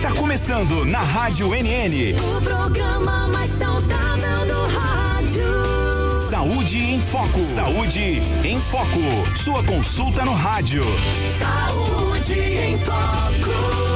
Está começando na Rádio NN. O programa mais saudável do rádio. Saúde em Foco. Saúde em Foco. Sua consulta no rádio. Saúde em Foco.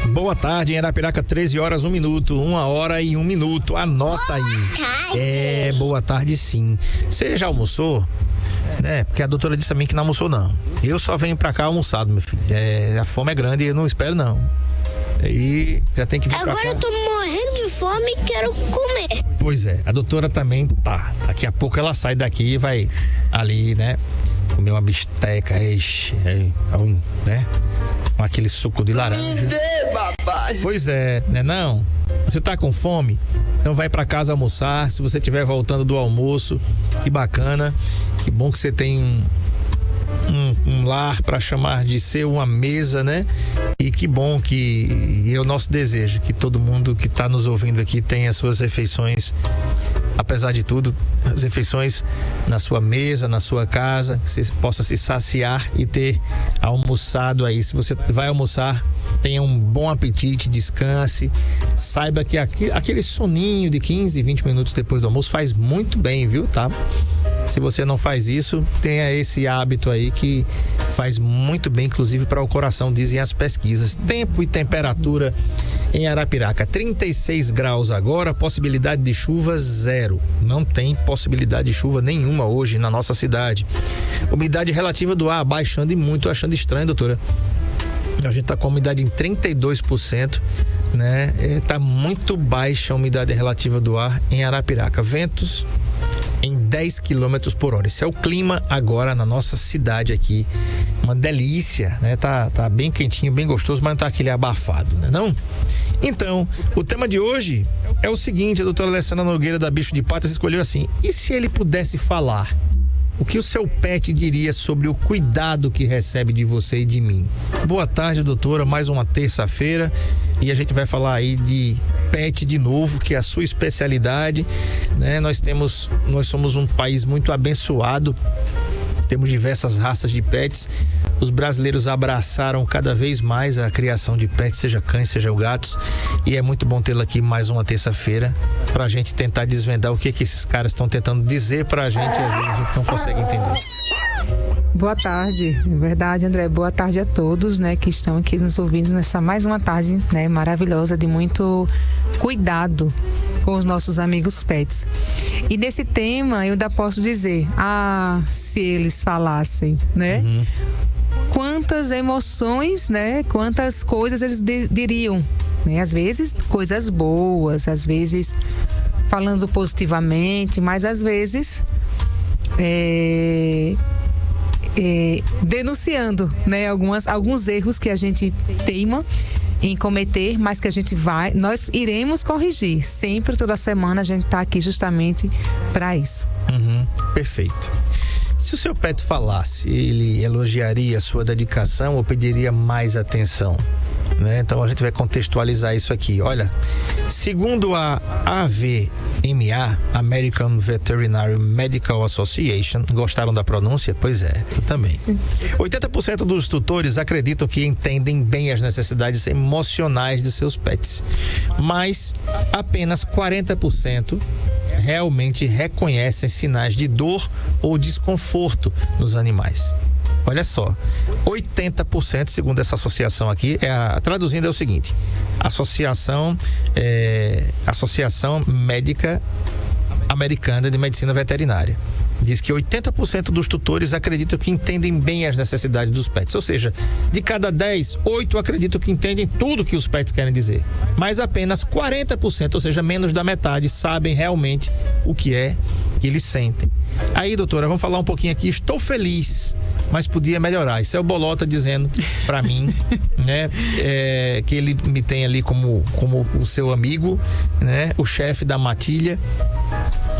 Boa tarde, em Arapiraca, 13 horas, 1 minuto, 1 hora e 1 minuto, anota aí. Boa tarde sim. Você já almoçou? Porque a doutora disse a mim que não almoçou não. Eu só venho pra cá almoçado, meu filho. A fome é grande e eu não espero não. E já tem que vir Agora pra cá. eu tô morrendo de fome e quero comer. Pois é, a doutora também tá. Daqui a pouco ela sai daqui e vai ali, comer uma bisteca, né? Com aquele suco de laranja. Me dê, papai. Pois é, né não? Você tá com fome? Então vai pra casa almoçar. Se você estiver voltando do almoço, que bacana. Que bom que você tem um lar para chamar de seu, uma mesa, né? E que bom que é o nosso desejo, que todo mundo que está nos ouvindo aqui tenha as suas refeições, apesar de tudo, as refeições na sua mesa, na sua casa, que você possa se saciar e ter almoçado aí. Se você vai almoçar, tenha um bom apetite, descanse, saiba que aquele soninho de 15, 20 minutos depois do almoço faz muito bem, viu, tá? Se você não faz isso, tenha esse hábito aí que faz muito bem, inclusive para o coração, dizem as pesquisas. Tempo e temperatura em Arapiraca, 36 graus agora, possibilidade de chuva 0. Não tem possibilidade de chuva nenhuma hoje na nossa cidade. Umidade relativa do ar baixando e muito, achando estranho, doutora. A gente tá com a umidade em 32%, né? Tá muito baixa a umidade relativa do ar em Arapiraca. Ventos em 10 km por hora. Esse é o clima agora na nossa cidade aqui. Uma delícia, né? Tá bem quentinho, bem gostoso, mas não tá aquele abafado, né? Não? Então, o tema de hoje é o seguinte: a doutora Alessandra Nogueira da Bicho de Patas escolheu assim: e se ele pudesse falar? O que o seu pet diria sobre o cuidado que recebe de você e de mim? Boa tarde, doutora. Mais uma terça-feira e a gente vai falar aí de pet de novo, que é a sua especialidade, né? Nós somos um país muito abençoado. Temos diversas raças de pets. Os brasileiros abraçaram cada vez mais a criação de pets, seja cães, seja gatos. E é muito bom tê-la aqui mais uma terça-feira pra gente tentar desvendar o que esses caras estão tentando dizer pra gente e às vezes a gente não consegue entender. Boa tarde, é verdade, André. Boa tarde a todos, né, que estão aqui nos ouvindo nessa mais uma tarde, né, maravilhosa, de muito cuidado com os nossos amigos pets. E nesse tema eu ainda posso dizer, se eles falassem, né? Uhum. Quantas emoções, né? Quantas coisas eles diriam, né? Às vezes coisas boas, às vezes falando positivamente, mas às vezes denunciando, né? Alguns erros que a gente teima em cometer, mas que nós iremos corrigir. Sempre, toda semana, a gente está aqui justamente para isso. Uhum, perfeito. Se o seu pet falasse, ele elogiaria a sua dedicação ou pediria mais atenção? Né? Então a gente vai contextualizar isso aqui. Olha, segundo a AVMA, American Veterinary Medical Association, gostaram da pronúncia? Pois é, eu também. 80% dos tutores acreditam que entendem bem as necessidades emocionais de seus pets, mas apenas 40% realmente reconhecem sinais de dor ou desconforto nos animais. Olha só, 80%, segundo essa associação aqui, traduzindo é o seguinte: Associação Médica Americana de Medicina Veterinária. diz que 80% dos tutores acreditam que entendem bem as necessidades dos pets. Ou seja, de cada 10, 8 acreditam que entendem tudo que os pets querem dizer. Mas apenas 40%, ou seja, menos da metade, sabem realmente o que é que eles sentem. Aí, doutora, vamos falar um pouquinho aqui. Estou feliz, mas podia melhorar. Isso é o Bolota dizendo para mim, né? Que ele me tem ali como o seu amigo, né? O chefe da matilha.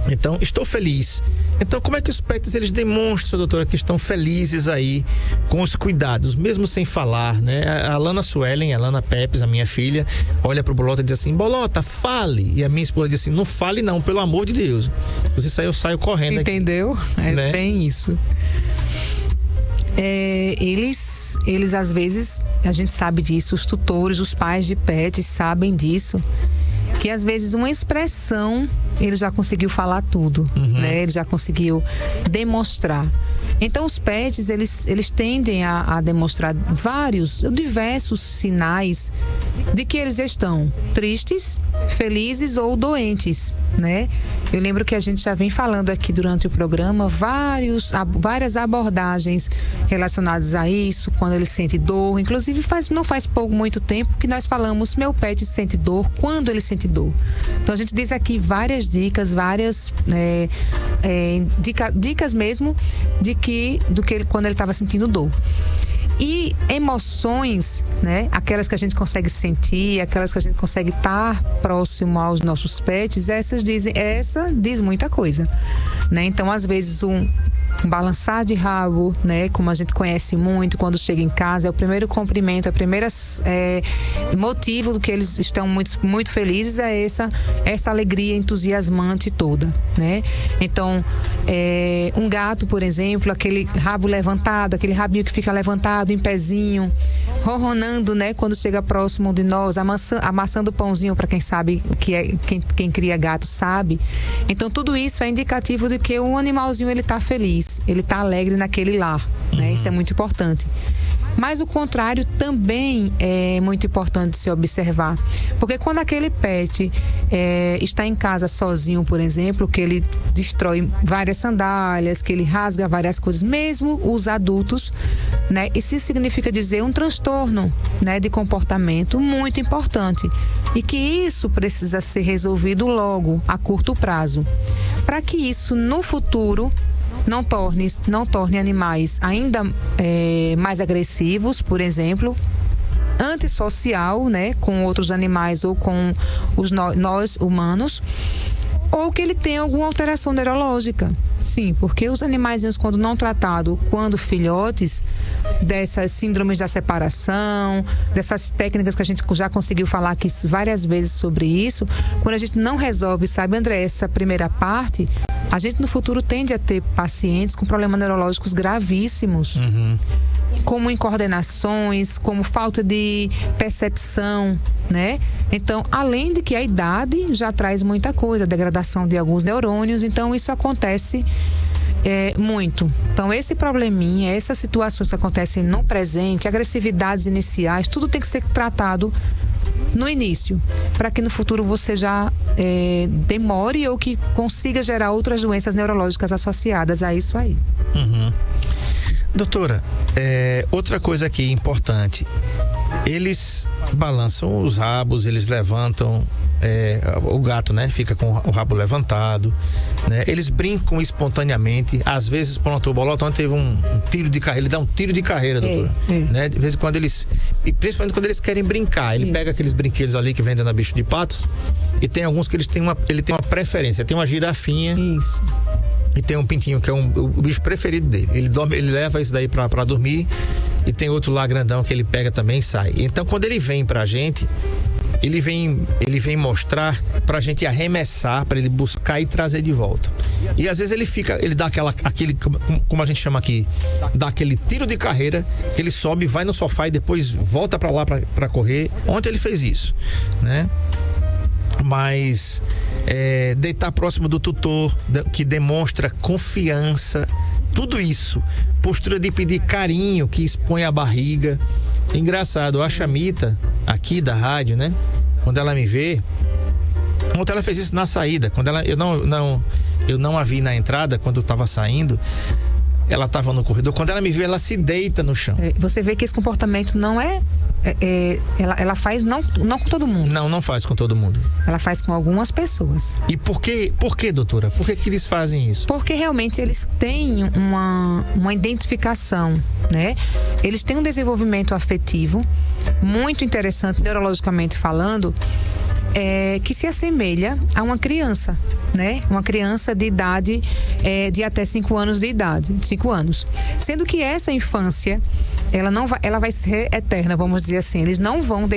Então, estou feliz. Então, como é que os pets, eles demonstram, doutora, que estão felizes aí com os cuidados, mesmo sem falar, né? A Lana Suelen, a Lana Pepes, a minha filha, olha pro Bolota e diz assim: Bolota, fale. E a minha esposa diz assim: não fale não, pelo amor de Deus. Você saiu, eu saio correndo. Entendeu? Aqui, é né? bem isso. Eles às vezes, a gente sabe disso, os tutores, os pais de pets sabem disso, que às vezes uma expressão ele já conseguiu falar tudo, né? Ele já conseguiu demonstrar. Então os pets, eles tendem a demonstrar diversos sinais de que eles estão tristes, felizes ou doentes, né? Eu lembro que a gente já vem falando aqui durante o programa várias abordagens relacionadas a isso, quando ele sente dor. Inclusive não faz muito tempo que nós falamos: meu pet sente dor, quando ele sente dor. Então a gente diz aqui várias dicas, dicas mesmo quando ele estava sentindo dor. E emoções, né? Aquelas que a gente consegue sentir, aquelas que a gente consegue estar próximo aos nossos pets, essa diz muita coisa, né? Então, às vezes, um balançar de rabo, né? Como a gente conhece muito, quando chega em casa, é o primeiro cumprimento, é o primeiro motivo do que eles estão muito, muito felizes, é essa alegria entusiasmante toda, né? Então, um gato, por exemplo, aquele rabo levantado, aquele rabinho que fica levantado em pezinho, ronronando, né? Quando chega próximo de nós, amassando o pãozinho, para quem sabe quem cria gato sabe. Então, tudo isso é indicativo de que o animalzinho, ele tá feliz, ele tá alegre naquele lar, né? Isso é muito importante. Mas o contrário também é muito importante se observar, porque quando aquele pet está em casa sozinho, por exemplo, que ele destrói várias sandálias, que ele rasga várias coisas, mesmo os adultos, né? Isso significa dizer um transtorno, né, de comportamento muito importante, e que isso precisa ser resolvido logo, a curto prazo, para que isso no futuro não torne animais ainda mais agressivos, por exemplo, antissocial, né, com outros animais ou com nós humanos, ou que ele tenha alguma alteração neurológica. Sim, porque os animaizinhos, quando não tratados, quando filhotes, dessas síndromes da separação, dessas técnicas que a gente já conseguiu falar aqui várias vezes sobre isso, quando a gente não resolve, sabe, André, essa primeira parte, a gente no futuro tende a ter pacientes com problemas neurológicos gravíssimos. Como incoordenações, como falta de percepção, né? Então, além de que a idade já traz muita coisa, degradação de alguns neurônios, então isso acontece muito. Então, esse probleminha, essas situações que acontecem no presente, agressividades iniciais, tudo tem que ser tratado no início, para que no futuro você já demore ou que consiga gerar outras doenças neurológicas associadas a isso aí. Doutora, outra coisa aqui importante: eles balançam os rabos, eles levantam, o gato, né, fica com o rabo levantado, né? Eles brincam espontaneamente. Às vezes, pronto, o Bolota ontem teve um tiro de carreira, ele dá um tiro de carreira, doutora, né? De vez em quando e principalmente quando eles querem brincar, ele pega aqueles brinquedos ali que vendem na Bicho de Patos, e tem alguns que ele tem uma preferência, tem uma girafinha. Isso. E tem um pintinho que é o bicho preferido dele. Ele leva isso daí pra dormir. E tem outro lá grandão que ele pega também e sai. Então, quando ele vem pra gente, ele vem mostrar pra gente arremessar, pra ele buscar e trazer de volta. E às vezes ele dá aquele, como a gente chama aqui, dá aquele tiro de carreira, que ele sobe, vai no sofá e depois volta pra lá pra correr. Ontem ele fez isso, né? Mas deitar próximo do tutor, que demonstra confiança, tudo isso, postura de pedir carinho, que expõe a barriga. Engraçado, a Chamita aqui da rádio, né, quando ela me vê, Ontem ela fez isso na saída. Quando eu não a vi na entrada, quando eu tava saindo. Ela estava no corredor. Quando ela me vê, ela se deita no chão. Você vê que esse comportamento não ela faz não com todo mundo. Não faz com todo mundo. Ela faz com algumas pessoas. E por quê, doutora? Por que eles fazem isso? Porque realmente eles têm uma identificação, né? Eles têm um desenvolvimento afetivo muito interessante, neurologicamente falando, que se assemelha a uma criança, né? Uma criança de idade de até 5 anos de idade, 5 anos. Sendo que essa infância, ela vai ser eterna, vamos dizer assim. Eles não vão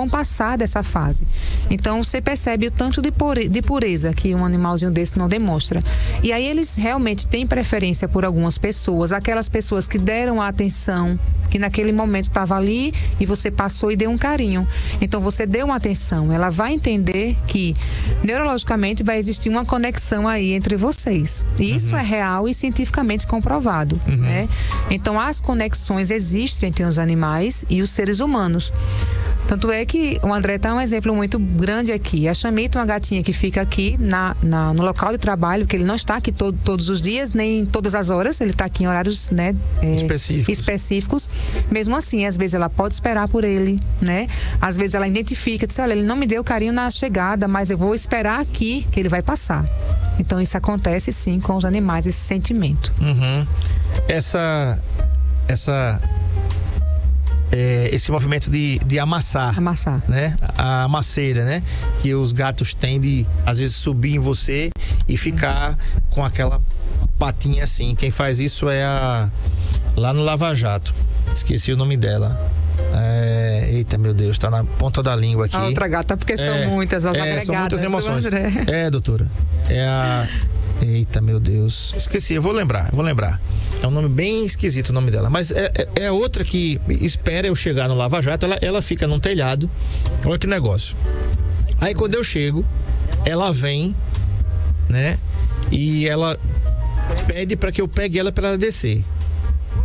passar dessa fase. Então, você percebe o tanto de pureza que um animalzinho desse não demonstra. E aí, eles realmente têm preferência por algumas pessoas, aquelas pessoas que deram a atenção, que naquele momento estava ali e você passou e deu um carinho. Então, você deu uma atenção. Ela vai entender que, neurologicamente, vai existir uma conexão aí entre vocês. E isso é real e cientificamente comprovado, né? Então, as conexões existem entre os animais e os seres humanos. Tanto é que o André tá um exemplo muito grande aqui. A Chamita, uma gatinha que fica aqui no local de trabalho, que ele não está aqui todos os dias, nem todas as horas, ele está aqui em horários, né, específicos. Mesmo assim, às vezes ela pode esperar por ele, né? Às vezes ela identifica, diz, olha, ele não me deu carinho na chegada, mas eu vou esperar aqui que ele vai passar. Então isso acontece sim com os animais, esse sentimento. Esse movimento de amassar, né? A amasseira, né? Que os gatos têm de, às vezes, subir em você e ficar com aquela patinha assim. Quem faz isso é lá no Lava Jato. Esqueci o nome dela. Eita, meu Deus, tá na ponta da língua aqui. A outra gata, porque são muitas as agregadas. São muitas emoções. Doutora. Eita, meu Deus. Esqueci, eu vou lembrar. É um nome bem esquisito o nome dela. Mas é outra que espera eu chegar no Lava Jato. Ela fica num telhado. Olha que negócio. Aí quando eu chego, ela vem, né? E ela pede pra que eu pegue ela pra ela descer.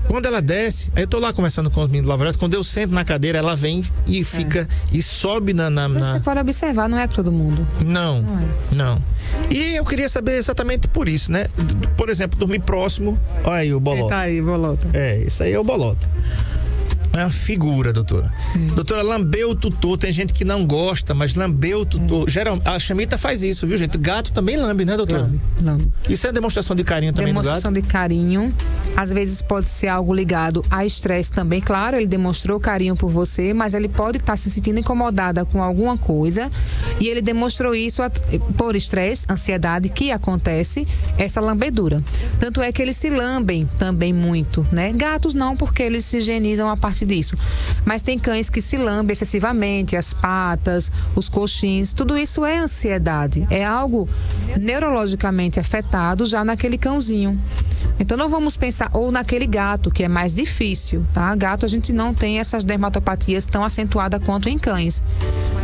Quando ela desce, aí eu tô lá conversando com os meninos do Lava Jato. Quando eu sento na cadeira, ela vem e fica e sobe na... Você pode observar, não é todo mundo. Não. E eu queria saber exatamente por isso, né? Por exemplo, dormir próximo. Olha aí o Bolota. Ele tá aí, Bolota. Isso aí é o Bolota. É uma figura, doutora. Doutora, lambeu o tutor. Tem gente que não gosta, mas lambeu o tutor. A Chamita faz isso, viu, gente? Gato também lambe, né, doutora? Lambe. Isso é demonstração de carinho também do gato? Demonstração de carinho. Às vezes pode ser algo ligado a estresse também. Claro, ele demonstrou carinho por você, mas ele pode estar se sentindo incomodada com alguma coisa. E ele demonstrou isso por estresse, ansiedade, que acontece, essa lambedura. Tanto é que eles se lambem também muito, né? Gatos não, porque eles se higienizam a partir disso. Mas tem cães que se lambem excessivamente, as patas, os coxins, tudo isso é ansiedade. É algo neurologicamente afetado já naquele cãozinho. Então não vamos pensar, ou naquele gato, que é mais difícil, tá? Gato a gente não tem essas dermatopatias tão acentuadas quanto em cães.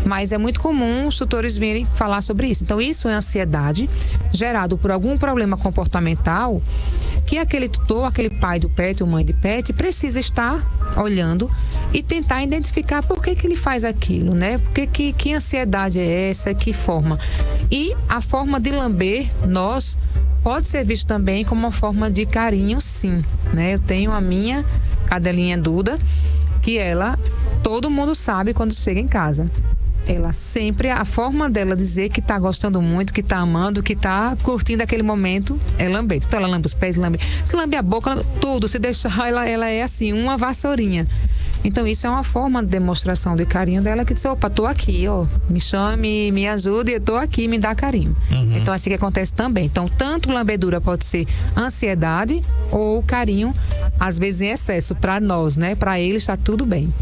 Mas é muito comum os tutores virem falar sobre isso. Então isso é ansiedade gerado por algum problema comportamental que aquele tutor, aquele pai do pet ou mãe de pet precisa estar olhando e tentar identificar por que ele faz aquilo, né? Que ansiedade é essa, que forma. E a forma de lamber pode ser visto também como uma forma de carinho, sim, né? Eu tenho a minha cadelinha Duda, que todo mundo sabe quando chega em casa. Ela sempre, a forma dela dizer que tá gostando muito, que tá amando, que tá curtindo aquele momento é lamber. Então ela lambe os pés, se lambe a boca, tudo. Se deixar, ela é assim, uma vassourinha. Então isso é uma forma de demonstração de carinho dela, que diz, opa, tô aqui, ó, me chame, me ajude, eu tô aqui, me dá carinho. Então é assim que acontece também. Então tanto lambedura pode ser ansiedade ou carinho, às vezes em excesso, pra nós, né? Pra eles tá tudo bem.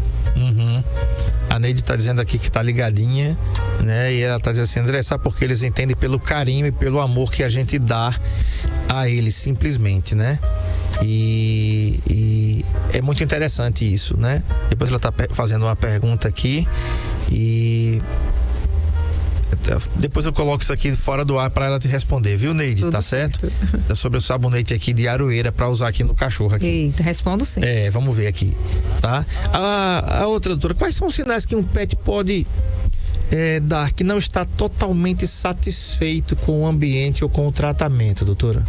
A Neide tá dizendo aqui que tá ligadinha, né? E ela tá dizendo assim, André, sabe por que eles entendem pelo carinho e pelo amor que a gente dá a eles, simplesmente, né? E é muito interessante isso, né? Depois ela tá fazendo uma pergunta aqui e depois eu coloco isso aqui fora do ar para ela te responder, viu, Neide? Tudo tá certo? Tá sobre o sabonete aqui de aroeira para usar aqui no cachorro aqui. Eita, respondo sim. Vamos ver aqui, tá? A outra, doutora, quais são os sinais que um pet pode Dark, não está totalmente satisfeito com o ambiente ou com o tratamento, doutora?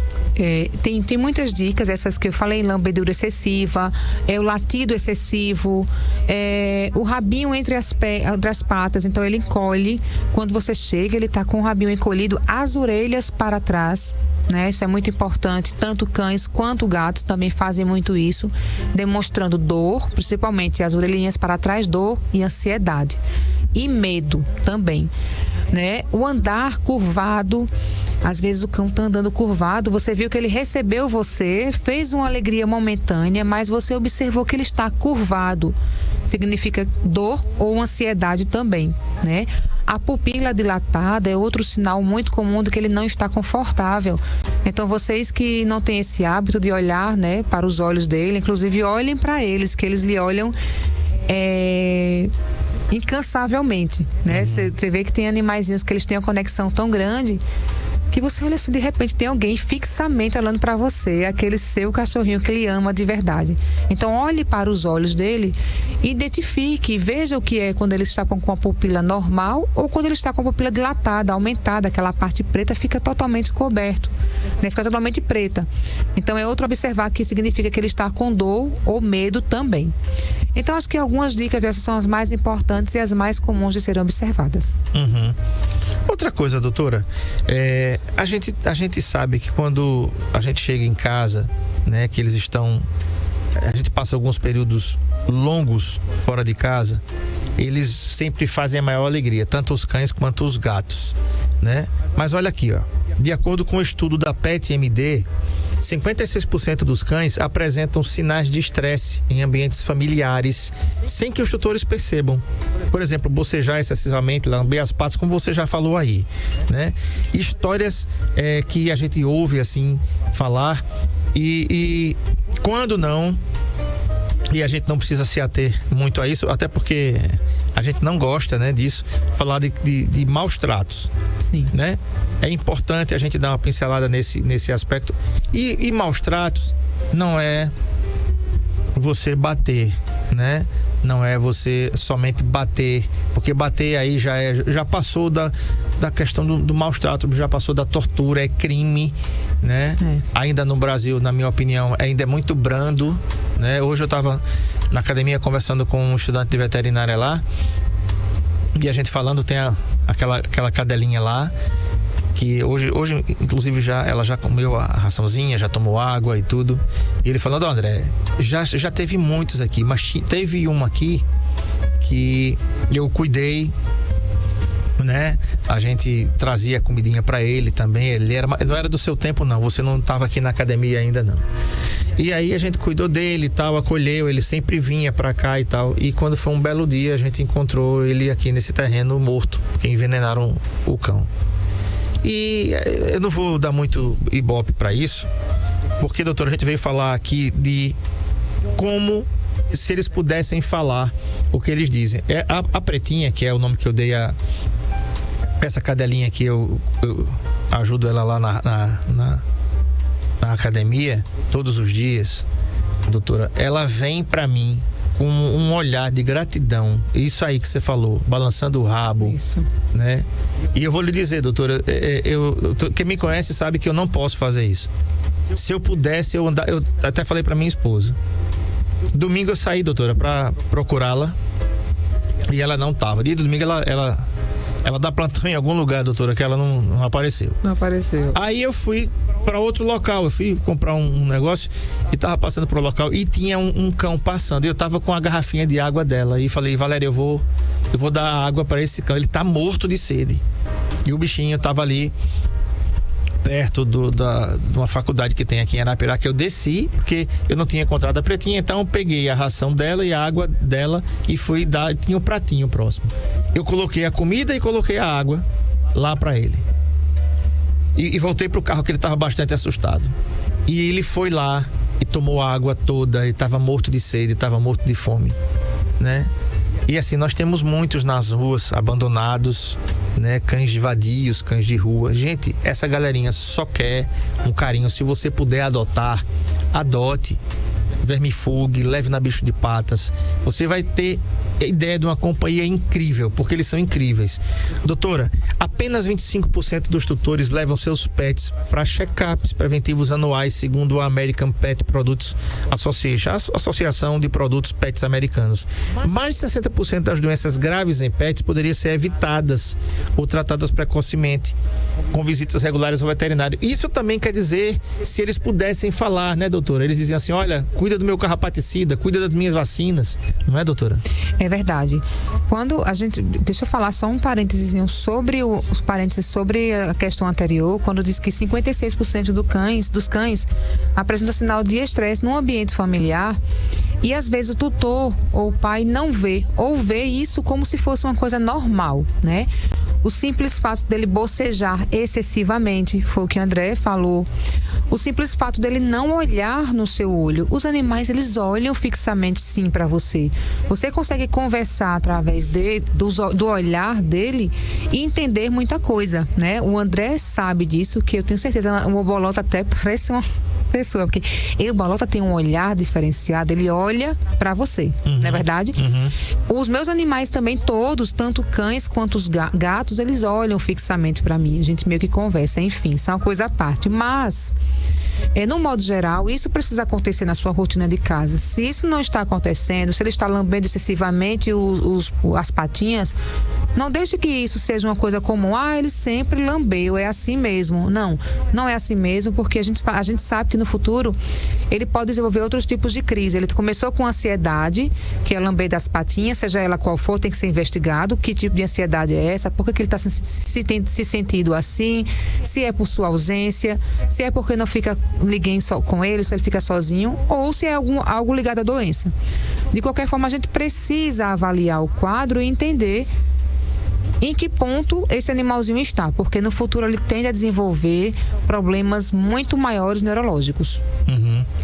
Tem muitas dicas, essas que eu falei, lambedura excessiva, o latido excessivo, o rabinho entre as patas, então ele encolhe. Quando você chega, ele está com o rabinho encolhido, as orelhas para trás, né? Isso é muito importante. Tanto cães quanto gatos também fazem muito isso, demonstrando dor, principalmente as orelhinhas para trás, dor e ansiedade. E medo também, né? O andar curvado, às vezes o cão tá andando curvado, você viu que ele recebeu você, fez uma alegria momentânea, mas você observou que ele está curvado. Significa dor ou ansiedade também, né? A pupila dilatada é outro sinal muito comum de que ele não está confortável. Então, vocês que não têm esse hábito de olhar, né, para os olhos dele, inclusive olhem para eles, que eles lhe olham incansavelmente, né? Você vê que tem animaizinhos que eles têm uma conexão tão grande que você olha assim, de repente tem alguém fixamente olhando para você, aquele seu cachorrinho que ele ama de verdade. Então olhe para os olhos dele, identifique, veja o que é quando ele está com a pupila normal ou quando ele está com a pupila dilatada, aumentada, aquela parte preta fica totalmente coberto, né? Fica totalmente preta. Então é outro observar que significa que ele está com dor ou medo também. Então acho que algumas dicas dessas são as mais importantes e as mais comuns de serem observadas. Outra coisa, doutora, a gente sabe que quando a gente chega em casa, né, que eles estão, a gente passa alguns períodos longos fora de casa, eles sempre fazem a maior alegria, tanto os cães quanto os gatos, né? Mas olha aqui, ó, de acordo com o estudo da PetMD, 56% dos cães apresentam sinais de estresse em ambientes familiares sem que os tutores percebam. Por exemplo, bocejar excessivamente, lamber as patas, como você já falou aí, né? Histórias que a gente ouve assim falar e quando não, e a gente não precisa se ater muito a isso, até porque a gente não gosta, né, disso, falar de maus tratos. Sim. Né? É importante a gente dar uma pincelada nesse aspecto. E maus tratos não é você bater, né? Não é você somente bater, porque bater aí já passou da questão do maus tratos, já passou da tortura, é crime, né? Ainda no Brasil, na minha opinião, ainda é muito brando, né? Hoje eu estava na academia conversando com um estudante de veterinária lá, e a gente falando, tem aquela cadelinha lá, que hoje inclusive ela já comeu a raçãozinha, já tomou água e tudo. E ele falando, André, já teve muitos aqui, mas teve uma aqui que eu cuidei, né? A gente trazia comidinha pra ele também. Ele não era do seu tempo, não. Você não estava aqui na academia ainda, não. E aí a gente cuidou dele e tal, acolheu, ele sempre vinha pra cá e tal. E quando foi um belo dia, a gente encontrou ele aqui nesse terreno morto, porque envenenaram o cão. E eu não vou dar muito ibope pra isso, porque, doutor, a gente veio falar aqui de como, se eles pudessem falar o que eles dizem. A Pretinha, que é o nome que eu dei a essa cadelinha que eu ajudo ela lá na academia todos os dias, doutora, ela vem pra mim com um olhar de gratidão, isso aí que você falou, balançando o rabo, Isso. né? E eu vou lhe dizer, doutora, quem me conhece sabe que eu não posso fazer isso. Se eu pudesse, eu até falei pra minha esposa. Domingo eu saí, doutora, pra procurá-la e ela não tava. Dia de domingo ela dá plantão em algum lugar, doutora, que ela não apareceu. Não apareceu. Aí eu fui para outro local, eu fui comprar um negócio e tava passando pro local e tinha um cão passando. Eu tava com a garrafinha de água dela e falei, Valéria, eu vou dar água para esse cão, ele tá morto de sede. E o bichinho tava ali perto de uma faculdade que tem aqui em Arapiraca, que eu desci, porque eu não tinha encontrado a Pretinha, então eu peguei a ração dela e a água dela e fui dar, tinha um pratinho próximo. Eu coloquei a comida e coloquei a água lá para ele. E voltei pro carro, que ele estava bastante assustado. E ele foi lá e tomou a água toda, ele estava morto de sede, estava morto de fome, né? E assim, nós temos muitos nas ruas, abandonados, né? Cães vadios, cães de rua. Gente, essa galerinha só quer um carinho. Se você puder adotar, adote. Vermifugue, leve na Bicho de Patas. Você vai ter a ideia de uma companhia incrível, porque eles são incríveis. Doutora, apenas 25% dos tutores levam seus pets para check-ups preventivos anuais, segundo a American Pet Products Association, a Associação de Produtos Pets Americanos. Mais de 60% das doenças graves em pets poderiam ser evitadas ou tratadas precocemente com visitas regulares ao veterinário. Isso também quer dizer, se eles pudessem falar, né, doutora? Eles diziam assim, olha, cuida do meu carrapaticida, cuida das minhas vacinas, não é, doutora? É verdade. Quando a gente, deixa eu falar só um parênteses sobre a questão anterior, quando diz que 56% dos cães apresentam sinal de estresse no ambiente familiar, e às vezes o tutor ou o pai não vê, ou vê isso como se fosse uma coisa normal, né? O simples fato dele bocejar excessivamente, foi o que o André falou. O simples fato dele não olhar no seu olho. Os animais, eles olham fixamente sim para você. Você consegue conversar através do olhar dele e entender muita coisa, né? O André sabe disso, que eu tenho certeza. O Bolota até parece uma pessoa, porque o Bolota tem um olhar diferenciado, ele olha para você, não é verdade? Os meus animais também, todos, tanto cães quanto os gatos, eles olham fixamente para mim, a gente meio que conversa, enfim, isso é uma coisa à parte, mas no modo geral, isso precisa acontecer na sua rotina de casa. Se isso não está acontecendo, se ele está lambendo excessivamente as patinhas, não deixe que isso seja uma coisa comum. Ele sempre lambeu, é assim mesmo. Não é assim mesmo, porque a gente sabe que no futuro ele pode desenvolver outros tipos de crise. Ele começou com ansiedade, que é lamber das patinhas, seja ela qual for, tem que ser investigado. Que tipo de ansiedade é essa? Por que ele está se sentindo assim? Se é por sua ausência, se é porque não fica ninguém só com ele, se ele fica sozinho, ou se é algo ligado à doença. De qualquer forma, a gente precisa avaliar o quadro e entender em que ponto esse animalzinho está, porque no futuro ele tende a desenvolver problemas muito maiores neurológicos.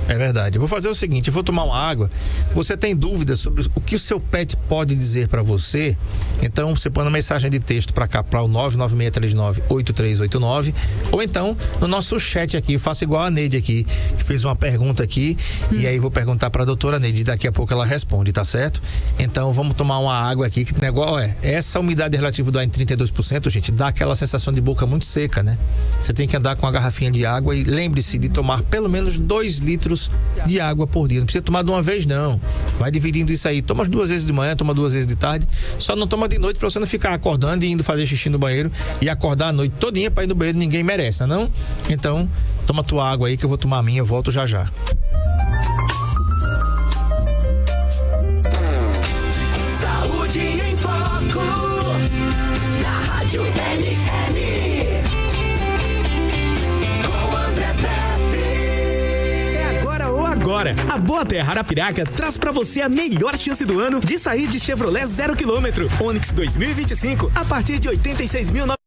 É verdade. Eu vou fazer o seguinte, eu vou tomar uma água. Você tem dúvidas sobre o que o seu pet pode dizer para você? Então você põe uma mensagem de texto para cá, para o 996398389, ou então no nosso chat aqui, faça igual a Neide aqui, que fez uma pergunta aqui, e aí vou perguntar para a doutora Neide, daqui a pouco ela responde, tá certo? Então vamos tomar uma água aqui, que negócio essa umidade relativa do ar em 32%, gente, dá aquela sensação de boca muito seca, né? Você tem que andar com uma garrafinha de água e lembre-se de tomar pelo menos 2 litros de água por dia. Não precisa tomar de uma vez, não. Vai dividindo isso aí. Toma 2 vezes de manhã, toma 2 vezes de tarde. Só não toma de noite pra você não ficar acordando e indo fazer xixi no banheiro e acordar a noite todinha pra ir no banheiro. Ninguém merece, não? Então, toma tua água aí que eu vou tomar a minha. Eu volto já já. Saúde em Foco, na Rádio LL. Agora, a Boa Terra Arapiraca traz pra você a melhor chance do ano de sair de Chevrolet 0 km. Onix 2025 a partir de 86.900.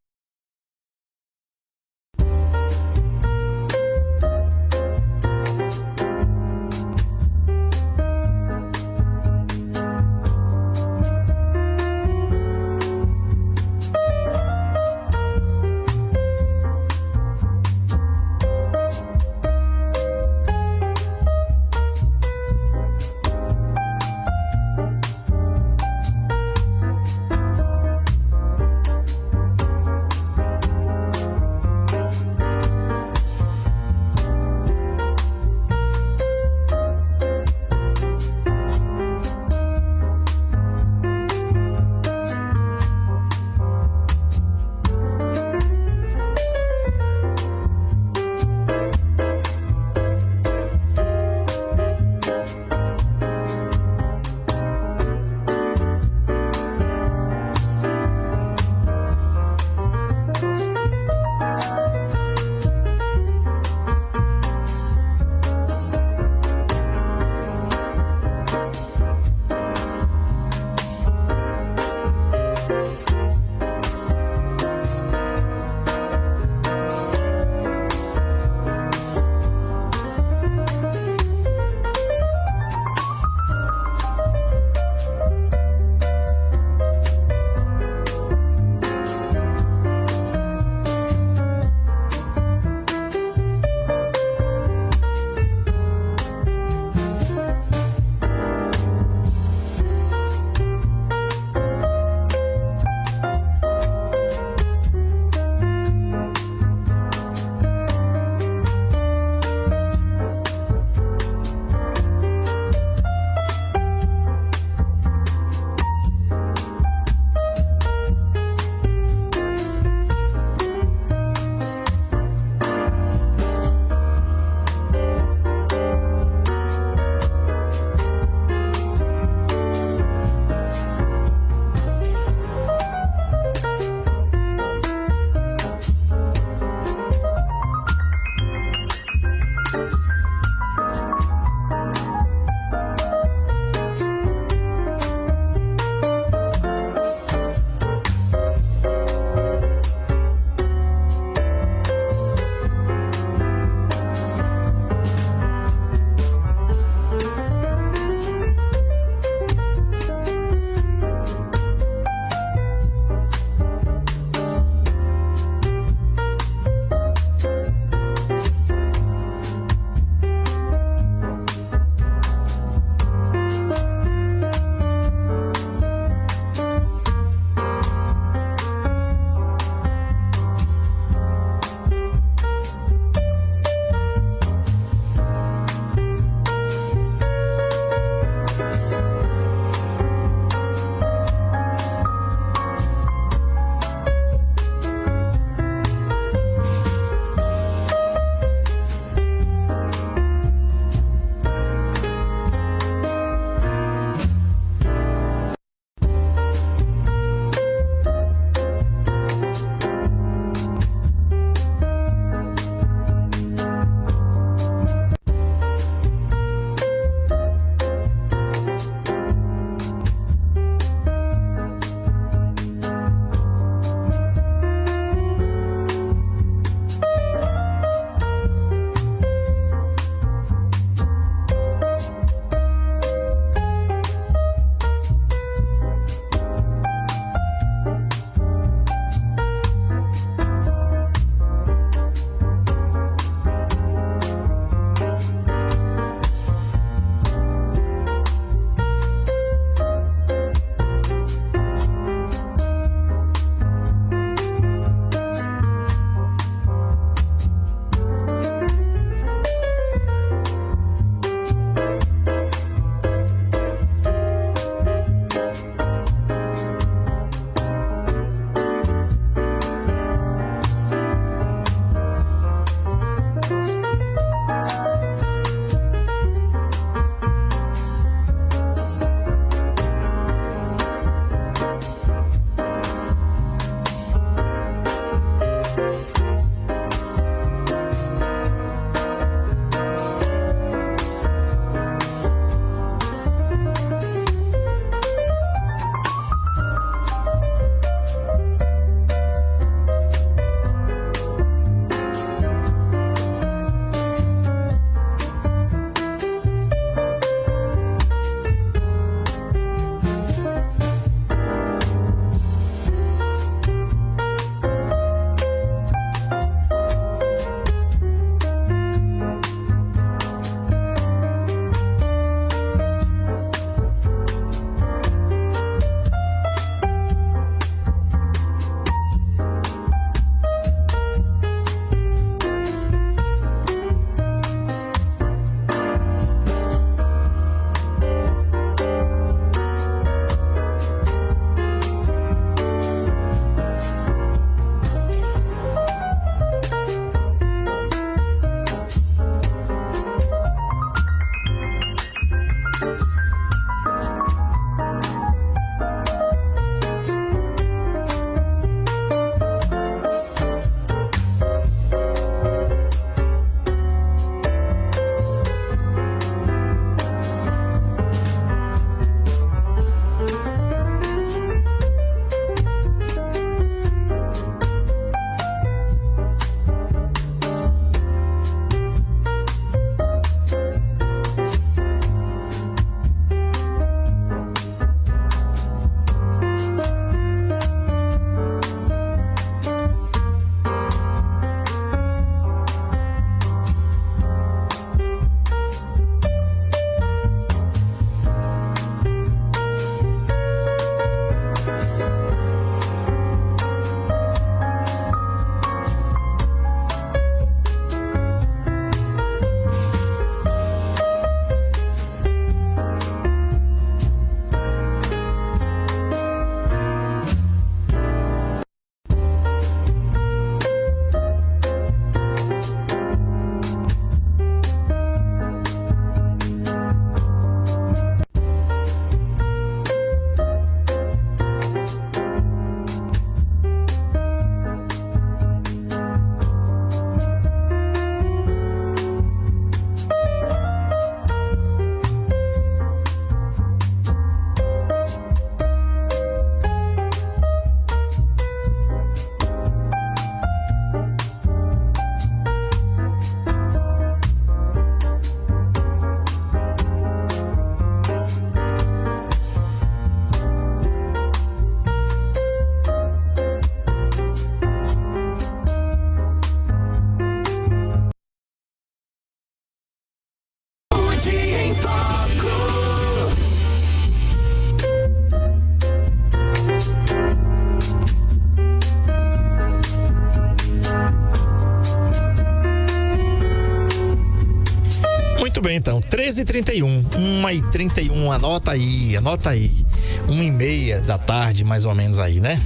bem, então. 13h31, 1h31, anota aí. 1h30 da tarde, mais ou menos aí, né?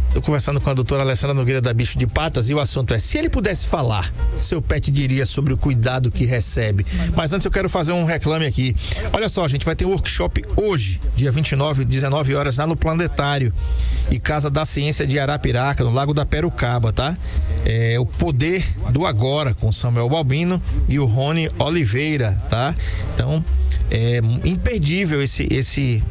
Estou conversando com a doutora Alessandra Nogueira da Bicho de Patas e o assunto é: se ele pudesse falar, seu pet diria sobre o cuidado que recebe. Mas antes eu quero fazer um reclame aqui. Olha só, gente, vai ter um workshop hoje, dia 29, 19 horas, lá no Planetário e Casa da Ciência de Arapiraca, no Lago da Perucaba, tá? É o Poder do Agora, com Samuel Balbino e o Rony Oliveira, tá? Então, é imperdível esse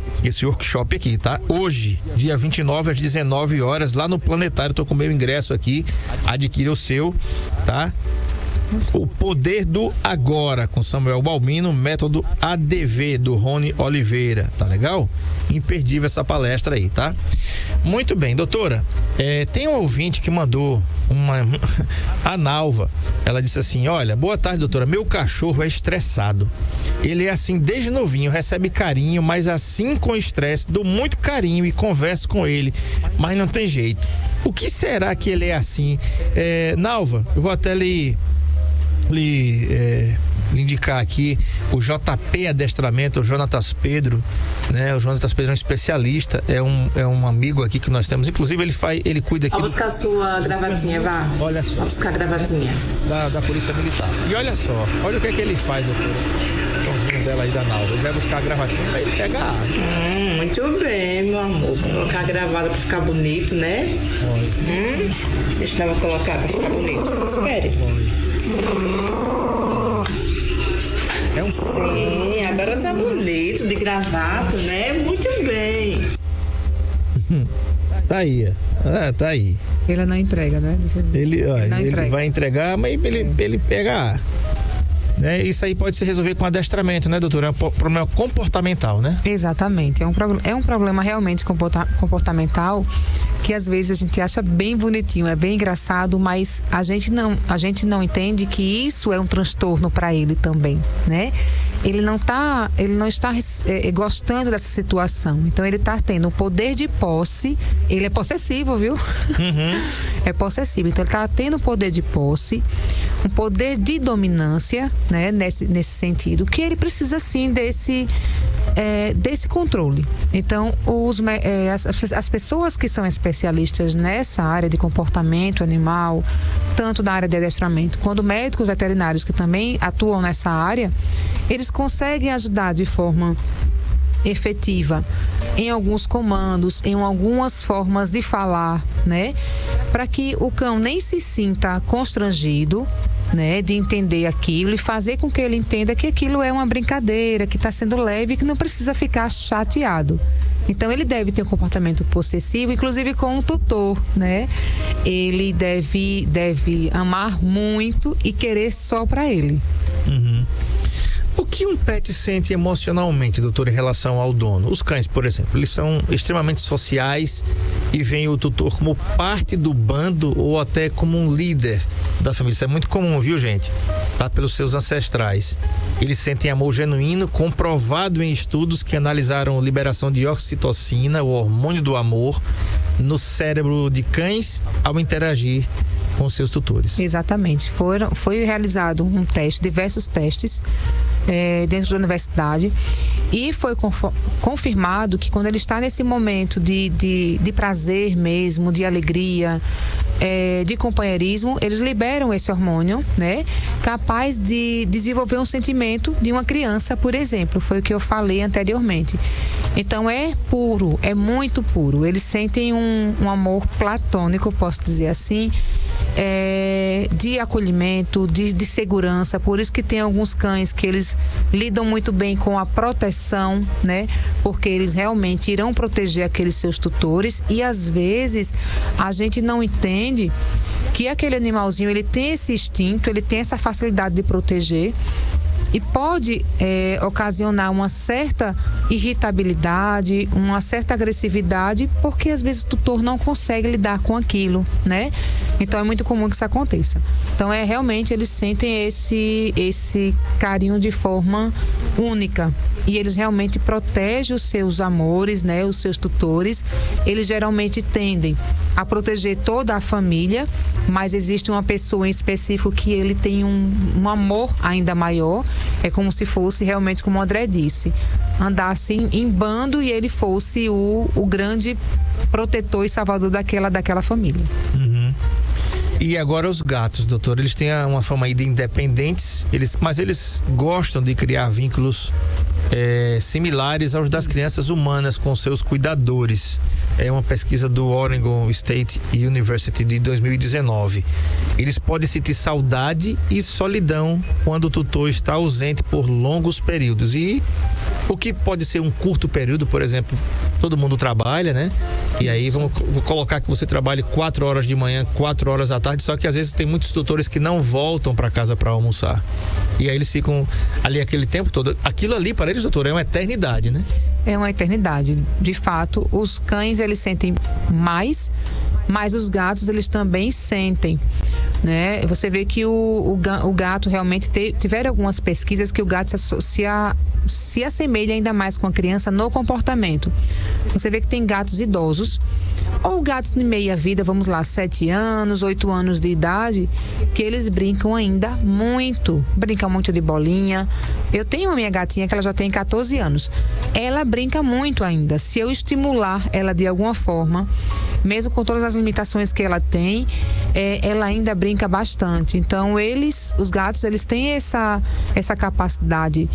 workshop aqui, tá? Hoje, dia 29 às 19 horas, lá no Planetário. Tô com o meu ingresso aqui, adquira o seu, tá? O Poder do Agora, com Samuel Balbino, método ADV, do Rony Oliveira, tá legal? Imperdível essa palestra aí, tá? Muito bem, doutora, tem um ouvinte que mandou a Nalva. Ela disse assim: olha, boa tarde, doutora, meu cachorro é estressado, ele é assim desde novinho, recebe carinho, mas assim com estresse, dou muito carinho e converso com ele, mas não tem jeito. O que será que ele é assim? Nalva, eu vou até lhe indicar aqui o JP Adestramento, o Jonatas Pedro, né? O Jonatas Pedro é um especialista, é um amigo aqui que nós temos, inclusive ele cuida aqui. Vai buscar sua gravatinha, vá. Olha só. Vai buscar a gravatinha. Da Polícia Militar. E olha só, olha o que é que ele faz, doutora. O cãozinho dela aí da Nalva. Ele vai buscar a gravatinha pra ele pegar a água. Muito bem, meu amor. Vou colocar a gravada pra ficar bonito, né? Deixa eu colocar pra ficar bonito. Espere. Sim, agora tá bonito de gravata, né? Muito bem. Tá aí. Tá aí. Ele não entrega, né? Ele vai entregar, mas ele pega. Né? Isso aí pode se resolver com adestramento, né, doutora? É um problema comportamental, né? Exatamente. É um problema realmente comportamental, que às vezes a gente acha bem bonitinho, é bem engraçado, mas a gente não entende que isso é um transtorno para ele também, né? Ele não está gostando dessa situação. Então ele está tendo o poder de posse. Ele é possessivo, viu? Uhum. É possessivo. Então ele está tendo o poder de posse, um poder de dominância, né? Nesse sentido, que ele precisa sim desse controle. Então as pessoas que são especialistas nessa área de comportamento animal, tanto na área de adestramento quanto médicos veterinários que também atuam nessa área, eles conseguem ajudar de forma efetiva em alguns comandos, em algumas formas de falar, né? Para que o cão nem se sinta constrangido, né, de entender aquilo e fazer com que ele entenda que aquilo é uma brincadeira, que está sendo leve e que não precisa ficar chateado. Então ele deve ter um comportamento possessivo, inclusive com o tutor, né? Ele deve amar muito e querer só para ele. Uhum. O que um pet sente emocionalmente, doutor, em relação ao dono? Os cães, por exemplo, eles são extremamente sociais e veem o tutor como parte do bando ou até como um líder da família. Isso é muito comum, viu, gente? Tá? Pelos seus ancestrais. Eles sentem amor genuíno, comprovado em estudos que analisaram liberação de oxitocina, o hormônio do amor, no cérebro de cães ao interagir com seus tutores. Exatamente. Foi realizado um teste, diversos testes dentro da universidade, e foi confirmado que quando ele está nesse momento de prazer mesmo, de alegria, de companheirismo, eles liberam esse hormônio, né? Capaz de desenvolver um sentimento de uma criança, por exemplo. Foi o que eu falei anteriormente. Então é puro, é muito puro. Eles sentem um amor platônico, posso dizer assim, de acolhimento, de segurança. Por isso que tem alguns cães que eles lidam muito bem com a proteção, né? Porque eles realmente irão proteger aqueles seus tutores, e às vezes a gente não entende que aquele animalzinho, ele tem esse instinto, ele tem essa facilidade de proteger, e pode ocasionar uma certa irritabilidade, uma certa agressividade, porque às vezes o tutor não consegue lidar com aquilo, né? Então é muito comum que isso aconteça. Então realmente eles sentem esse carinho de forma única. e eles realmente protegem os seus amores, né, os seus tutores. Eles geralmente tendem a proteger toda a família, mas existe uma pessoa em específico que ele tem um amor ainda maior. É como se fosse realmente, como o André disse, andasse em bando e ele fosse o grande protetor e salvador daquela família. E agora os gatos, doutor, eles têm uma fama aí de independentes, mas eles gostam de criar vínculos similares aos das crianças humanas com seus cuidadores. É uma pesquisa do Oregon State University de 2019. Eles podem sentir saudade e solidão quando o tutor está ausente por longos períodos. E o que pode ser um curto período, por exemplo, todo mundo trabalha, né? E aí vou colocar que você trabalhe 4 horas de manhã, 4 horas à tarde, só que às vezes tem muitos tutores que não voltam para casa para almoçar. E aí eles ficam ali aquele tempo todo. Aquilo ali para eles, doutor, é uma eternidade, né? É uma eternidade. De fato, os cães, eles sentem mais, mas os gatos, eles também sentem, né? Você vê que o gato realmente tiveram algumas pesquisas que o gato se assemelha ainda mais com a criança no comportamento. Você vê que tem gatos idosos ou gatos de meia vida, vamos lá, 7 anos, 8 anos de idade, que eles brincam ainda muito. Brincam muito de bolinha. Eu tenho uma minha gatinha que ela já tem 14 anos. Ela brinca muito ainda. Se eu estimular ela de alguma forma, mesmo com todas as limitações que ela tem, ela ainda brinca bastante. Então os gatos, eles têm essa capacidade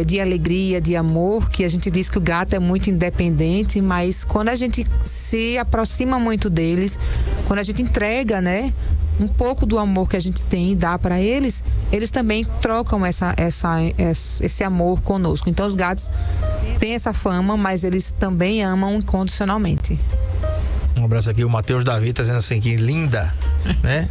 de alegria, de amor, que a gente diz que o gato é muito independente, mas quando a gente se aproxima muito deles, quando a gente entrega, né, um pouco do amor que a gente tem e dá para eles, eles também trocam esse amor conosco. Então os gatos têm essa fama, mas eles também amam incondicionalmente. Um abraço aqui, o Matheus Davi tá dizendo assim, que linda, né?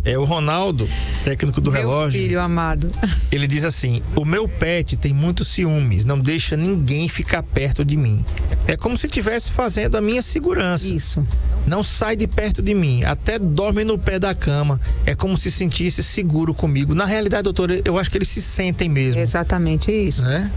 É o Ronaldo, técnico do relógio. Meu filho amado. Ele diz assim: o meu pet tem muitos ciúmes, não deixa ninguém ficar perto de mim. É como se estivesse fazendo a minha segurança. Isso. Não sai de perto de mim, até dorme no pé da cama. É como se sentisse seguro comigo. Na realidade, doutora, eu acho que eles se sentem mesmo. Exatamente isso. Né?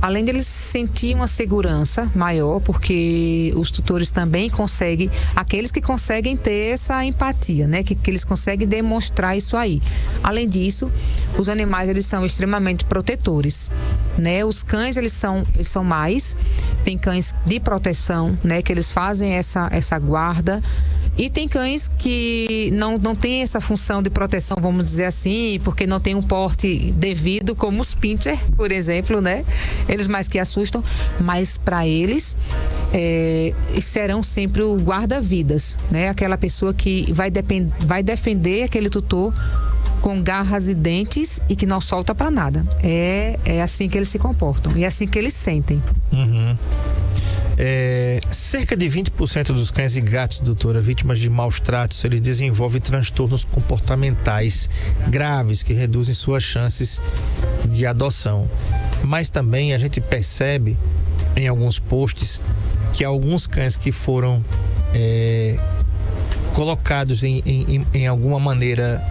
Além deles sentir uma segurança maior, porque os tutores também conseguem, aqueles que conseguem ter essa empatia, né? Que eles conseguem demonstrar isso aí. Além disso, os animais, eles são extremamente protetores, né? Os cães, eles são mais, tem cães de proteção, né? Que eles fazem essa guarda. E tem cães que não tem essa função de proteção, vamos dizer assim, porque não tem um porte devido, como os pincher, por exemplo, né? Eles mais que assustam, mas para eles serão sempre o guarda-vidas, né? Aquela pessoa que vai defender aquele tutor com garras e dentes e que não solta para nada. É assim que eles se comportam e é assim que eles sentem. Uhum. Cerca de 20% dos cães e gatos, doutora, vítimas de maus tratos, eles desenvolvem transtornos comportamentais graves que reduzem suas chances de adoção. Mas também a gente percebe em alguns posts que alguns cães que foram colocados em alguma maneira,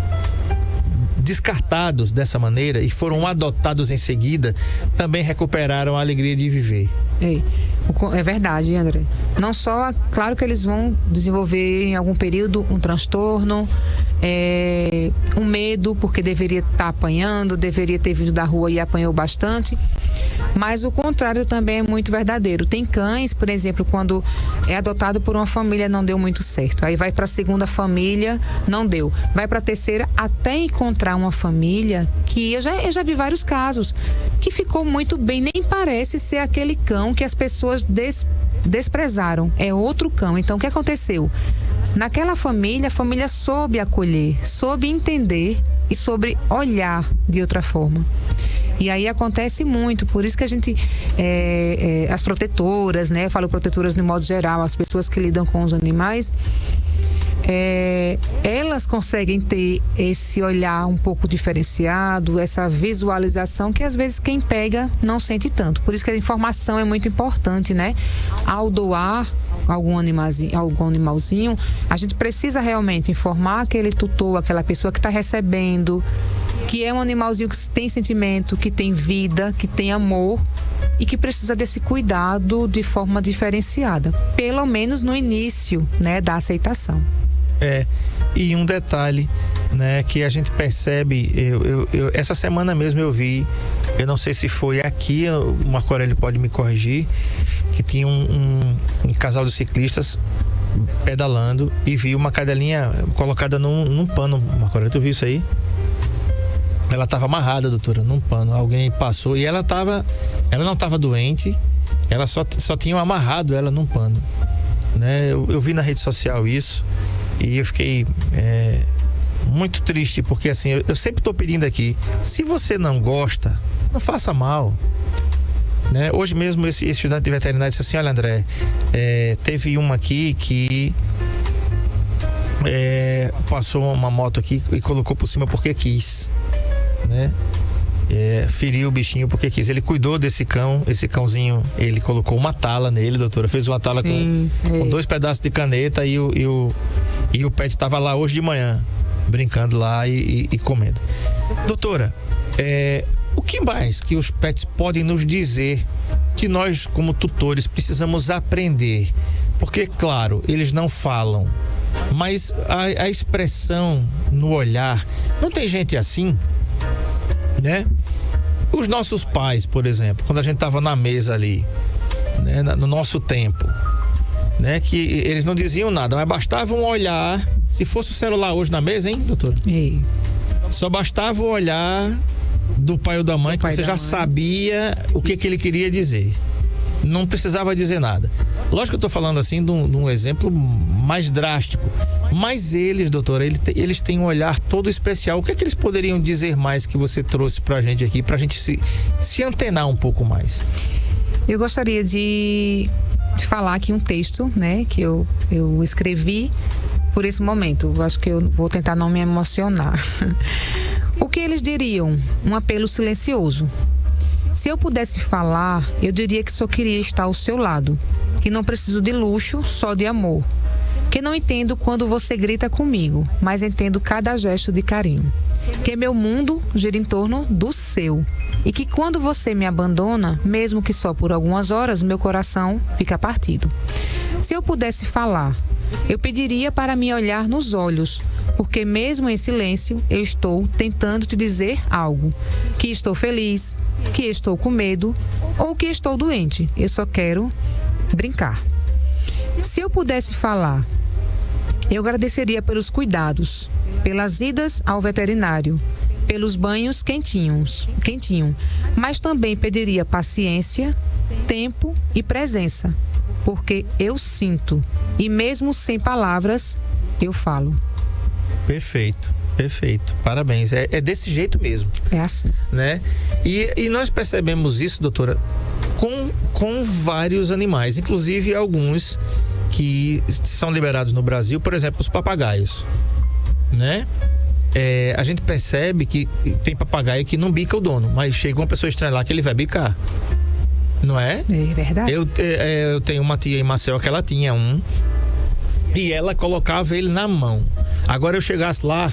descartados dessa maneira e foram adotados em seguida, também recuperaram a alegria de viver. É verdade, André. Não só, claro que eles vão desenvolver em algum período um transtorno, um medo, porque deveria estar apanhando, deveria ter vindo da rua e apanhou bastante. Mas o contrário também é muito verdadeiro. Tem cães, por exemplo, quando é adotado por uma família, não deu muito certo. Aí vai para a segunda família, não deu. Vai para a terceira, até encontrar uma família que eu já vi vários casos, que ficou muito bem, nem parece ser aquele cão que as pessoas desprezaram. É outro cão. Então, o que aconteceu? Naquela família, a família soube acolher, soube entender e soube olhar de outra forma. E aí acontece muito, por isso que a gente, as protetoras, né? Eu falo protetoras de modo geral, as pessoas que lidam com os animais, elas conseguem ter esse olhar um pouco diferenciado, essa visualização que às vezes quem pega não sente tanto. Por isso que a informação é muito importante, né? Ao doar algum animalzinho, a gente precisa realmente informar aquele tutor, aquela pessoa que está recebendo, que é um animalzinho que tem sentimento, que tem vida, que tem amor e que precisa desse cuidado de forma diferenciada, pelo menos no início, né, da aceitação. E um detalhe, né, que a gente percebe, essa semana mesmo eu vi, eu não sei se foi aqui, o Marco Aurélio pode me corrigir, que tinha um casal de ciclistas pedalando e vi uma cadelinha colocada num pano. Marco Aurélio, tu viu isso aí? Ela estava amarrada, doutora, num pano. Alguém passou e ela não estava doente, ela só tinha amarrado ela num pano, né? Eu vi na rede social isso e eu fiquei muito triste, porque assim, eu sempre estou pedindo aqui, se você não gosta, não faça mal, né? Hoje mesmo esse estudante de veterinário disse assim: olha, André, teve uma aqui que passou uma moto aqui e colocou por cima porque quis, né? Feriu o bichinho porque quis. Ele cuidou desse cão, esse cãozinho, ele colocou uma tala nele, doutora, fez uma tala com 2 pedaços de caneta e o pet estava lá hoje de manhã, brincando lá e comendo. Doutora, o que mais que os pets podem nos dizer que nós, como tutores, precisamos aprender? Porque, claro, eles não falam, mas a expressão no olhar, não tem gente assim, né? Os nossos pais, por exemplo, quando a gente estava na mesa ali, né, no nosso tempo, né, que eles não diziam nada, mas bastava um olhar. Se fosse o celular hoje na mesa, hein, doutor? Só bastava o olhar do pai ou da mãe, que você já sabia o que ele queria dizer. Não precisava dizer nada. Lógico que eu estou falando assim de um exemplo mais drástico, mas eles, doutora, eles têm um olhar todo especial. O que é que eles poderiam dizer mais que você trouxe pra gente aqui, pra gente se antenar um pouco mais? Eu gostaria de falar aqui um texto, né, que eu escrevi por esse momento. Eu acho que eu vou tentar não me emocionar. O que eles diriam? Um apelo silencioso. Se eu pudesse falar, eu diria que só queria estar ao seu lado, que não preciso de luxo, só de amor, que não entendo quando você grita comigo, mas entendo cada gesto de carinho, que meu mundo gira em torno do seu, e que quando você me abandona, mesmo que só por algumas horas, meu coração fica partido. Se eu pudesse falar, eu pediria para me olhar nos olhos, porque mesmo em silêncio, eu estou tentando te dizer algo, que estou feliz, que estou com medo ou que estou doente. Eu só quero brincar. Se eu pudesse falar, eu agradeceria pelos cuidados, pelas idas ao veterinário, pelos banhos quentinho, mas também pediria paciência, tempo e presença, porque eu sinto e mesmo sem palavras, eu falo. Perfeito. Parabéns. É desse jeito mesmo. É assim. Né? E nós percebemos isso, doutora, com vários animais, inclusive alguns que são liberados no Brasil, por exemplo, os papagaios, né? A gente percebe que tem papagaio que não bica o dono, mas chega uma pessoa estranha lá que ele vai bicar, não é? É verdade. Eu tenho uma tia em Maceió que ela tinha um e ela colocava ele na mão. Agora eu chegasse lá,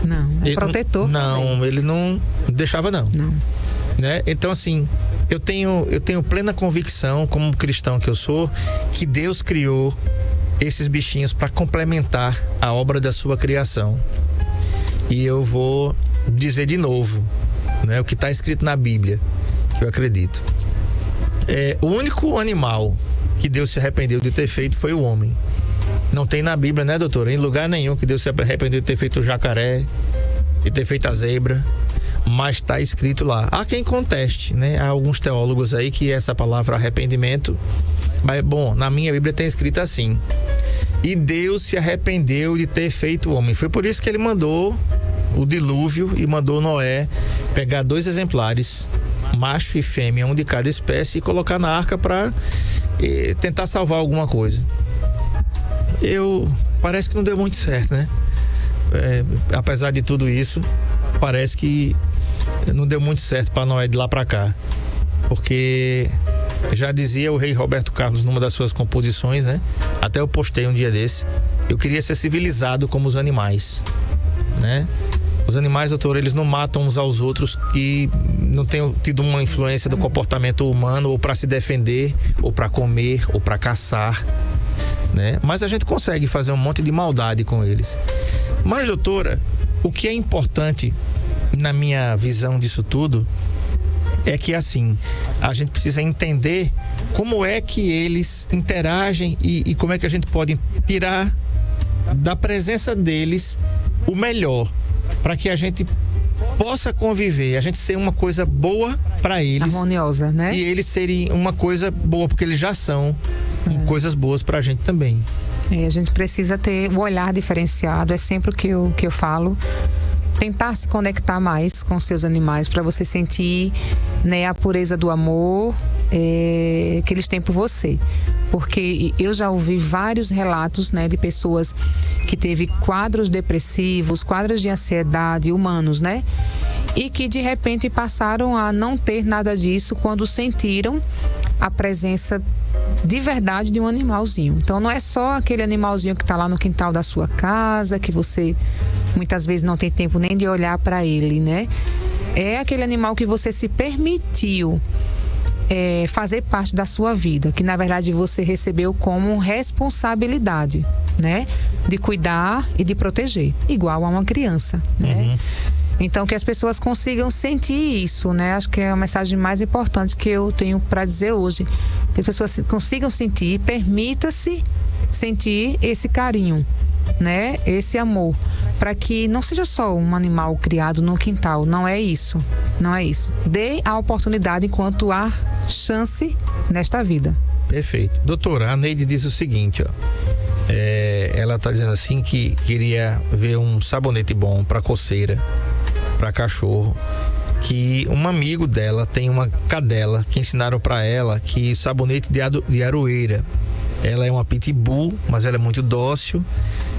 não, protetor. Não, ele não deixava não. Né? Então assim, eu tenho plena convicção, como cristão que eu sou, que Deus criou esses bichinhos para complementar a obra da sua criação. E eu vou dizer de novo, né, o que está escrito na Bíblia, que eu acredito. O único animal que Deus se arrependeu de ter feito foi o homem. Não tem na Bíblia, né, doutora? Em lugar nenhum que Deus se arrependeu de ter feito o jacaré, de ter feito a zebra, mas está escrito lá. Há quem conteste, né? Há alguns teólogos aí que essa palavra arrependimento, mas bom, na minha Bíblia tem escrito assim: e Deus se arrependeu de ter feito o homem. Foi por isso que ele mandou o dilúvio e mandou Noé pegar 2 exemplares, macho e fêmea, um de cada espécie, e colocar na arca para tentar salvar alguma coisa. Parece que não deu muito certo, né? Apesar de tudo isso, parece que não deu muito certo para Noé de lá para cá, porque já dizia o rei Roberto Carlos numa das suas composições, né? Até eu postei um dia desse: eu queria ser civilizado como os animais, né? Os animais, doutor, eles não matam uns aos outros que não tenham tido uma influência do comportamento humano, ou para se defender, ou para comer, ou para caçar, né? Mas a gente consegue fazer um monte de maldade com eles. Mas, doutora, o que é importante na minha visão disso tudo é que, assim, a gente precisa entender como é que eles interagem e como é que a gente pode tirar da presença deles o melhor, para que a gente possa conviver, a gente ser uma coisa boa para eles. Harmoniosa, né? E eles serem uma coisa boa, porque eles já são coisas boas pra gente também. A gente precisa ter o olhar diferenciado, é sempre o que eu falo. Tentar se conectar mais com seus animais para você sentir, né, a pureza do amor que eles têm por você. Porque eu já ouvi vários relatos, né, de pessoas que teve quadros depressivos, quadros de ansiedade humanos, né? E que de repente passaram a não ter nada disso quando sentiram a presença de verdade de um animalzinho. Então não é só aquele animalzinho que está lá no quintal da sua casa, que você muitas vezes não tem tempo nem de olhar para ele, né? É aquele animal que você se permitiu fazer parte da sua vida, que na verdade você recebeu como responsabilidade, né? De cuidar e de proteger, igual a uma criança, né? Então, que as pessoas consigam sentir isso, né? Acho que é a mensagem mais importante que eu tenho para dizer hoje. Que as pessoas consigam sentir, permita-se sentir esse carinho, né? Esse amor, para que não seja só um animal criado no quintal. Não é isso, não é isso. Dê a oportunidade enquanto há chance nesta vida. Perfeito. Doutora, a Neide diz o seguinte, ó. Ela está dizendo assim que queria ver um sabonete bom para coceira, para cachorro, que um amigo dela tem uma cadela que ensinaram para ela que sabonete de aroeira. Ela é uma pitbull, mas ela é muito dócil.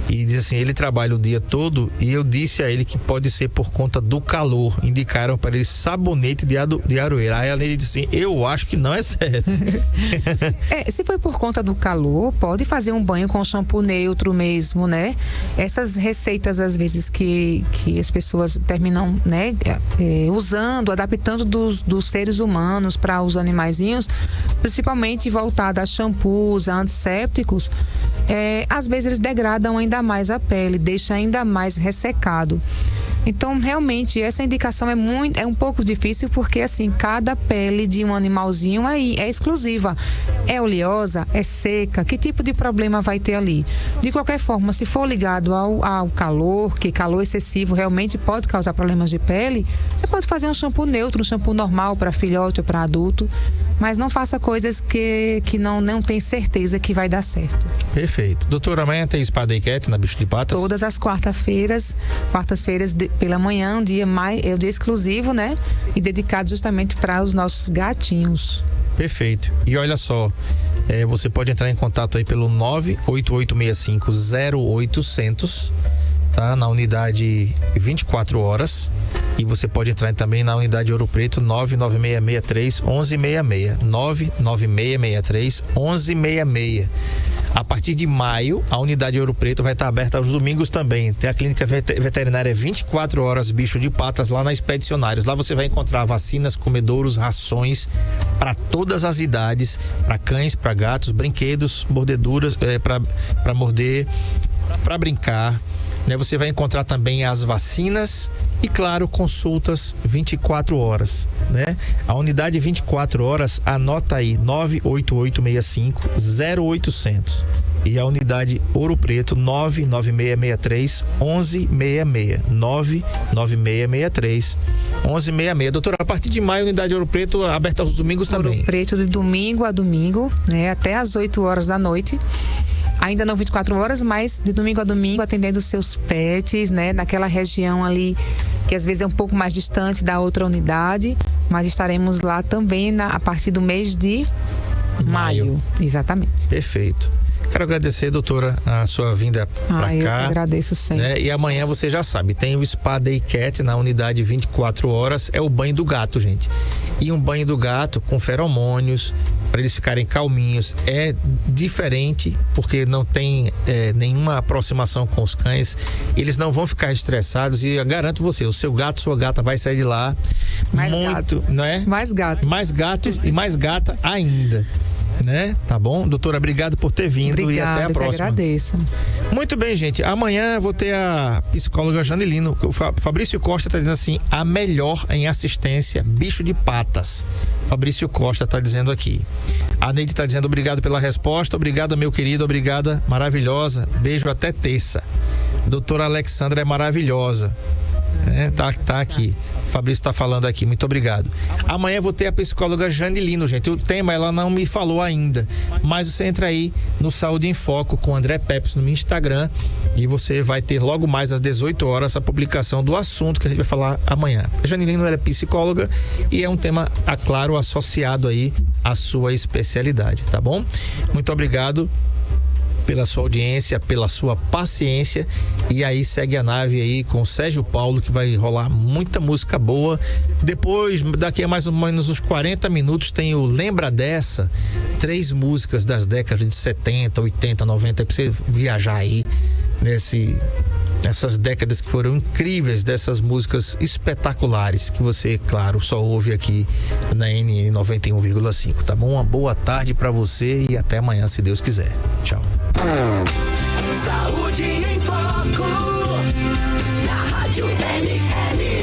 E diz assim, ele trabalha o dia todo e eu disse a ele que pode ser por conta do calor. Indicaram para ele sabonete de aroeira. Aí ele disse assim, eu acho que não é certo. Se foi por conta do calor, pode fazer um banho com shampoo neutro mesmo, né? Essas receitas, às vezes, que as pessoas terminam, né, usando, adaptando dos seres humanos para os animaizinhos, principalmente voltada a shampoos, a antissépticos, às vezes eles degradam ainda mais a pele, deixa ainda mais ressecado. Então, realmente, essa indicação é um pouco difícil, porque assim, cada pele de um animalzinho é exclusiva. É oleosa, é seca, que tipo de problema vai ter ali? De qualquer forma, se for ligado ao calor, que calor excessivo realmente pode causar problemas de pele, você pode fazer um shampoo neutro, um shampoo normal para filhote ou para adulto, mas não faça coisas que não tem certeza que vai dar certo. Perfeito. Doutora, amanhã tem Spa Day Cat na Bicho de Patas? Todas as quartas-feiras pela manhã, um dia exclusivo, né? E dedicado justamente para os nossos gatinhos. Perfeito. E olha só, você pode entrar em contato aí pelo 98865-0800, tá? Na unidade 24 horas. E você pode entrar também na unidade Ouro Preto, 99663-1166. 99663-1166. A partir de maio, a unidade Ouro Preto vai estar aberta aos domingos também. Tem a clínica veterinária 24 horas Bicho de Patas lá na Expedicionários. Lá você vai encontrar vacinas, comedouros, rações para todas as idades, para cães, para gatos, brinquedos, mordeduras, para morder, para brincar, né? Você vai encontrar também as vacinas e, claro, consultas 24 horas, né? A unidade 24 horas, anota aí, 98865-0800. E a unidade Ouro Preto, 99663-1166. 99663-1166. Doutora, a partir de maio, a unidade Ouro Preto aberta aos domingos também. Ouro Preto de domingo a domingo, né? Até às 8 horas da noite. Ainda não 24 horas, mas de domingo a domingo, atendendo os seus pets, né? Naquela região ali, que às vezes é um pouco mais distante da outra unidade, mas estaremos lá também a partir do mês de maio. Exatamente. Perfeito. Quero agradecer, doutora, a sua vinda para cá. Eu que agradeço sempre. Né? E amanhã você já sabe, tem o Spa Day Cat na unidade 24 horas, é o banho do gato, gente. E um banho do gato com feromônios, para eles ficarem calminhos. É diferente, porque não tem nenhuma aproximação com os cães. Eles não vão ficar estressados e eu garanto você, o seu gato, sua gata vai sair de lá Mais muito, gato. não é? Mais gato. Mais gato e mais gata ainda. Né? Tá bom? Doutora, obrigado por ter vindo. Obrigada, e até a próxima. Eu agradeço. Muito bem, gente. Amanhã vou ter a psicóloga Janelino. O Fabrício Costa tá dizendo assim: a melhor em assistência, bicho de patas. Fabrício Costa tá dizendo aqui. A Neide tá dizendo obrigado pela resposta. Obrigada, meu querido. Obrigada, maravilhosa. Beijo até terça. Doutora Alexandra é maravilhosa. Tá aqui. O Fabrício tá falando aqui, muito obrigado. Amanhã vou ter a psicóloga Janelino, gente. O tema ela não me falou ainda, mas você entra aí no Saúde em Foco com André Pepes no meu Instagram e você vai ter logo mais às 18 horas a publicação do assunto que a gente vai falar amanhã. A Janelino é psicóloga e é um tema, claro, associado aí à sua especialidade, tá bom? Muito obrigado pela sua audiência, pela sua paciência. E aí segue a nave aí com o Sérgio Paulo, que vai rolar muita música boa. Depois, daqui a mais ou menos uns 40 minutos, tem o Lembra Dessa, 3 músicas das décadas de 70, 80, 90, pra você viajar aí nessas décadas que foram incríveis, dessas músicas espetaculares que você, claro, só ouve aqui na NN 91,5, tá bom? Uma boa tarde pra você e até amanhã, se Deus quiser. Tchau. Saúde em Foco, na Rádio NN.